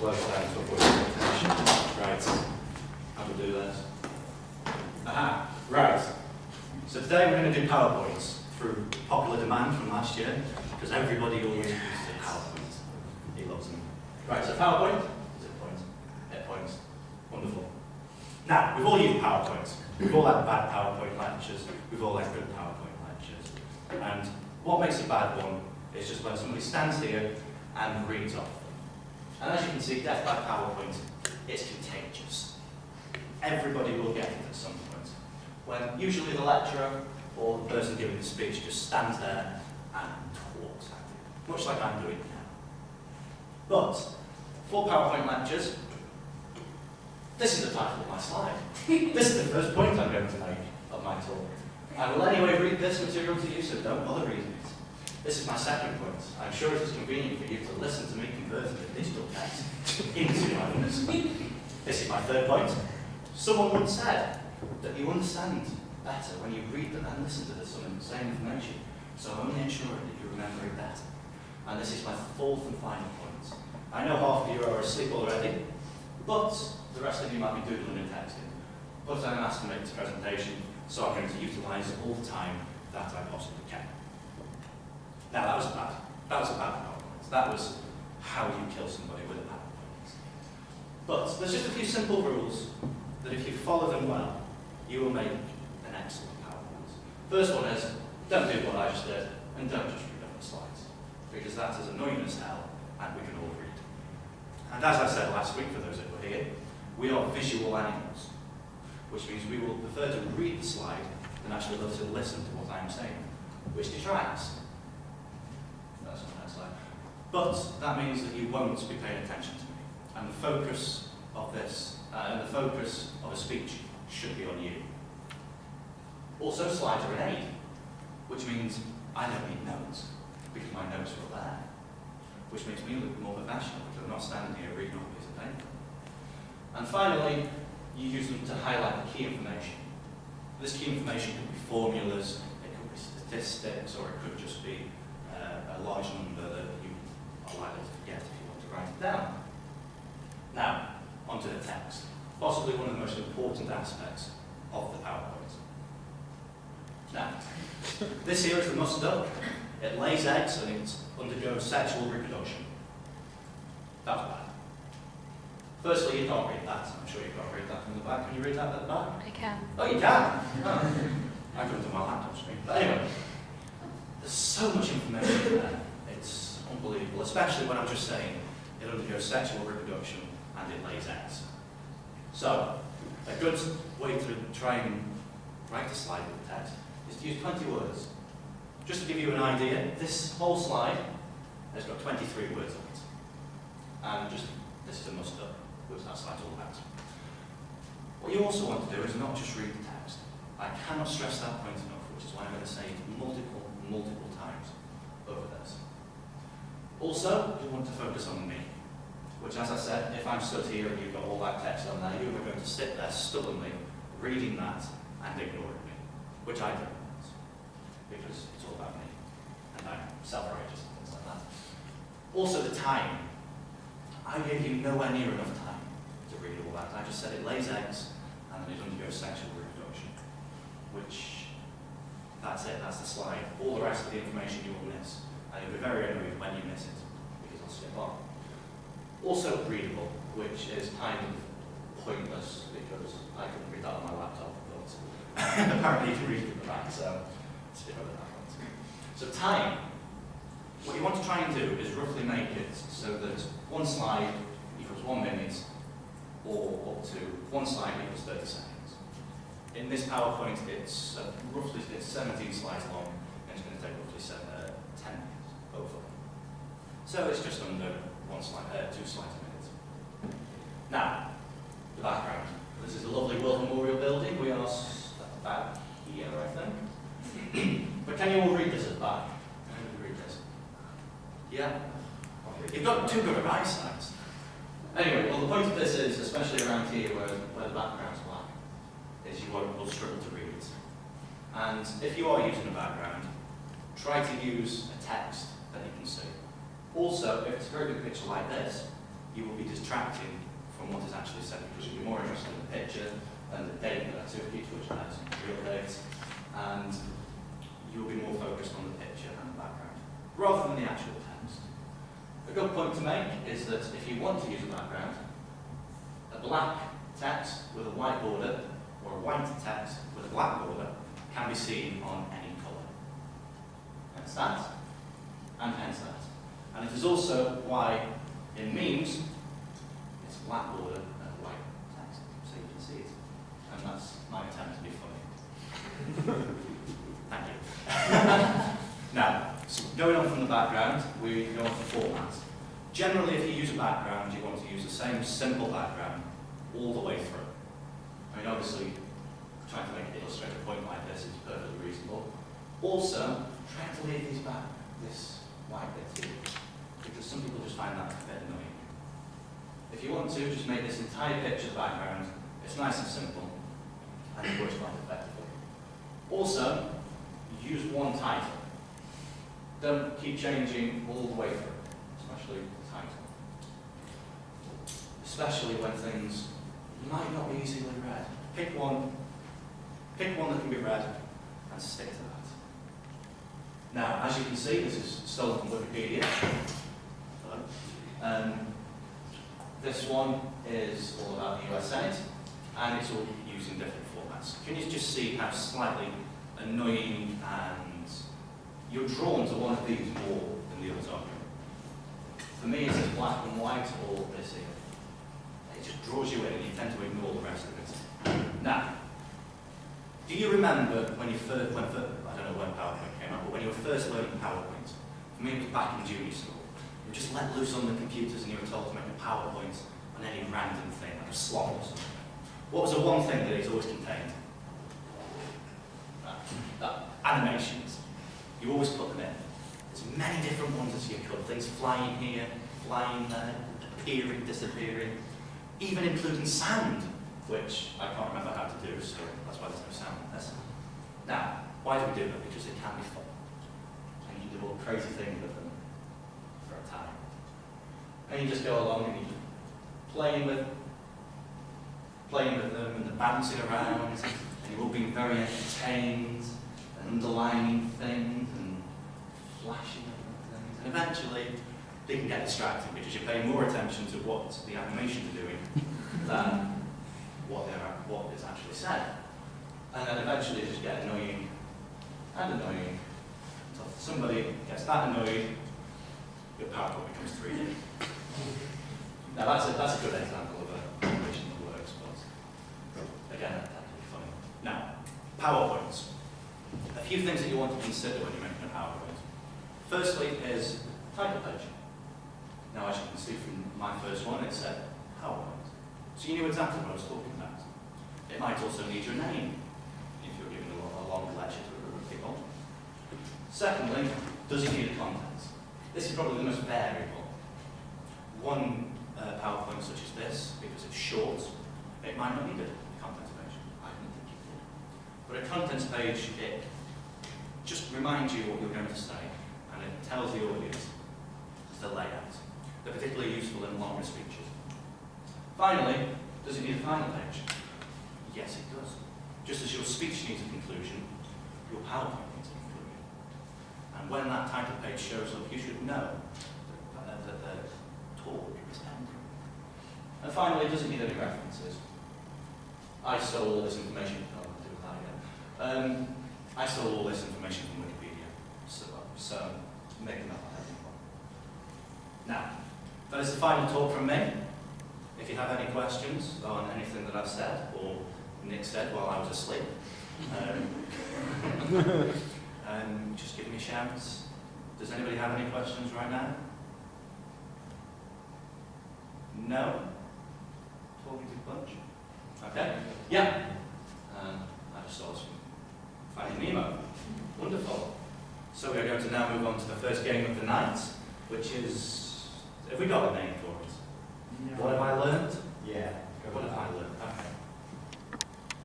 close down to avoid repetition. Right, how do we do this? Aha, right. So today we're going to do PowerPoints through popular demand from last year, because everybody always uses PowerPoint. He loves them. Right, so PowerPoint, zip points, hit points, wonderful. Now, we've all used PowerPoint. We've all had bad PowerPoint lectures, we've all had good PowerPoint lectures. And what makes a bad one is just when somebody stands here and reads off them. And as you can see, death by PowerPoint, it's contagious. Everybody will get it at some point. When usually the lecturer or the person giving the speech just stands there and talks at you, much like I'm doing now. But for PowerPoint lectures, this is the title of my slide. This is the first point I'm going to make of my talk. I will anyway read this material to you, so don't bother reading it. This is my second point. I'm sure it is convenient for you to listen to me convert the digital text into items. This is my third point. Someone once said that you understand better when you read them and listen to the same information, so I'm only ensuring that you remember it better. And this is my fourth and final point. I know half of you are asleep already, but the rest of you might be doodling and texting. But I'm asked to make this presentation, so I'm going to utilise all the time that I possibly can. Now that was bad. That was a bad PowerPoint. That was how you kill somebody with a PowerPoint. But there's just a few simple rules that if you follow them well, you will make an excellent PowerPoint. First one is, don't do what I just did, and don't just read off the slides, because that's as annoying as hell, and we can all read. And as I said last week, for those that were here, we are visual animals, which means we will prefer to read the slide than actually love to listen to what I'm saying, which detracts. That's on that slide. But that means that you won't be paying attention to me. And the focus of this, the focus of a speech should be on you. Also, slides are an aid, which means I don't need notes, because my notes are there. Which makes me look more professional, because I'm not standing here reading off a piece of paper. And finally, you use them to highlight the key information. This key information could be formulas, it could be statistics, or it could just be a large number that you are likely to forget if you want to write it down. Now, onto the text. Possibly one of the most important aspects of the PowerPoint. Now, this here is the musk duck. It lays eggs and it undergoes sexual reproduction. That's bad. Firstly, you can't read that. I'm sure you can't read that from the back. Can you read that at the back? I can. Oh, you can? Oh. I couldn't on my laptop screen. But anyway, there's so much information there. It's unbelievable, especially when I'm just saying it undergoes sexual reproduction and it lays eggs. So, a good way to try and write a slide with text is to use 20 words. Just to give you an idea, this whole slide has got 23 words on it. And just, this is a musk duck, which that slide's all about. What you also want to do is not just read the text. I cannot stress that point enough, which is why I'm going to say it multiple times over this. Also, you want to focus on me, which, as I said, if I'm stood here and you've got all that text on there, you are going to sit there stubbornly reading that and ignoring me, which I don't want, because it's all about me, and I'm self-righteous and things like that. Also, the time. I gave you nowhere near enough time to read all that. I just said it lays eggs and then it undergoes sexual reproduction, which, that's it, that's the slide. All the rest of the information you will miss, and you'll be very annoyed when you miss it, because I'll skip on. Also readable, which is kind of pointless, because I couldn't read that on my laptop, but apparently you can read it at the back, so skip over that one. So time. What you want to try and do is roughly make it so that one slide equals 1 minute, or up to one slide equals 30 seconds. In this PowerPoint, it's roughly 17 slides long, and it's going to take roughly 10 minutes, both of them. So it's just under 2 slides a minute. Now, the background. This is a lovely World Memorial Building. We are about here, I think. But can you all read this at the back? Can you read this? Yeah? You've got too good of eyesight. Anyway, well, the point of this is, especially around here where the background's black, is you will struggle to read it. And if you are using a background, try to use a text that you can see. Also, if it's a very good picture like this, you will be distracting from what is actually said, because you'll be more interested in the picture and the date activity, which has real dates, and you'll be more focused on the picture and the background, rather than the actual text. A good point to make is that if you want to use a background, a black text with a white border, or a white text with a black border, can be seen on any colour. Hence that, and hence that. And it is also why, in memes, it's a black border and a white text, so you can see it. And that's my attempt to be funny. Thank you. Now, so going on from the background, we go on to format. Generally, if you use a background, you want to use the same simple background all the way through. I mean, obviously, trying to illustrate a point like this is perfectly reasonable. Also, try to leave this white bit here, because some people just find that a bit annoying. If you want to, just make this entire picture the background. It's nice and simple, and it works quite effectively. Also, use one title. Don't keep changing all the way through, especially the title. Especially when things might not be easily read. Pick one that can be read and stick to that. Now, as you can see, this is stolen from Wikipedia. This one is all about the US Senate, and it's all used in different formats. Can you just see how slightly annoying, and you're drawn to one of these more than the others, aren't you? For me, it's black and white, or this here. It just draws you in, and you tend to ignore the rest of it. Now, do you remember when you first, I don't know when PowerPoint came out, but when you were first learning PowerPoint? For me, it was back in junior school. You were just let loose on the computers and you were told to make a PowerPoint on any random thing, like a slot or something. What was the one thing that it's always contained? Animations. You always put them in. As many different ones as you could. Things flying here, flying there, appearing, disappearing, even including sound, which I can't remember how to do, so that's why there's no sound in this. Now, why do we do that? Because it can be fun. And you can do all crazy things with them for a time. And you just go along and you're playing with them, and they're bouncing around, and you're all being very entertained, and underlining things, and flashing at things. And eventually, they can get distracting because you're paying more attention to what the animations are doing than what is actually said. And then eventually it just gets annoying and annoying. So if somebody gets that annoyed, your PowerPoint becomes 3D. Now that's a good example of a animation that works, but again, that can be funny. Now, PowerPoints. A few things that you want to consider when you're making a PowerPoint. Firstly is title page. Now, as you can see from my first one, it said PowerPoint. So you knew exactly what I was talking about. It might also need your name if you're giving a long lecture to a group of people. Secondly, does it need a content? This is probably the most variable. One PowerPoint such as this, because it's short, it might not need a contents page. I didn't think it did. But a contents page, it just reminds you what you're going to say, and it tells the audience the layout. They're particularly useful in longer speeches. Finally, does it need a final page? Yes, it does. Just as your speech needs a conclusion, your PowerPoint needs a conclusion. And when that title page shows up, you should know that the talk is ending. And finally, does it need any references? I stole all this information. Oh, I'll do that again. I stole all this information from Wikipedia, so making that one. Now, that is the final talk from me. If you have any questions on anything that I've said or Nick said while I was asleep, just give me a shout. Does anybody have any questions right now? No? Talking to bunch? Okay. Yeah. I just saw some Finding Nemo. Wonderful. So we are going to now move on to the first game of the night, which is, have we got a name for it? No. What have I learned? Yeah. What have I learned?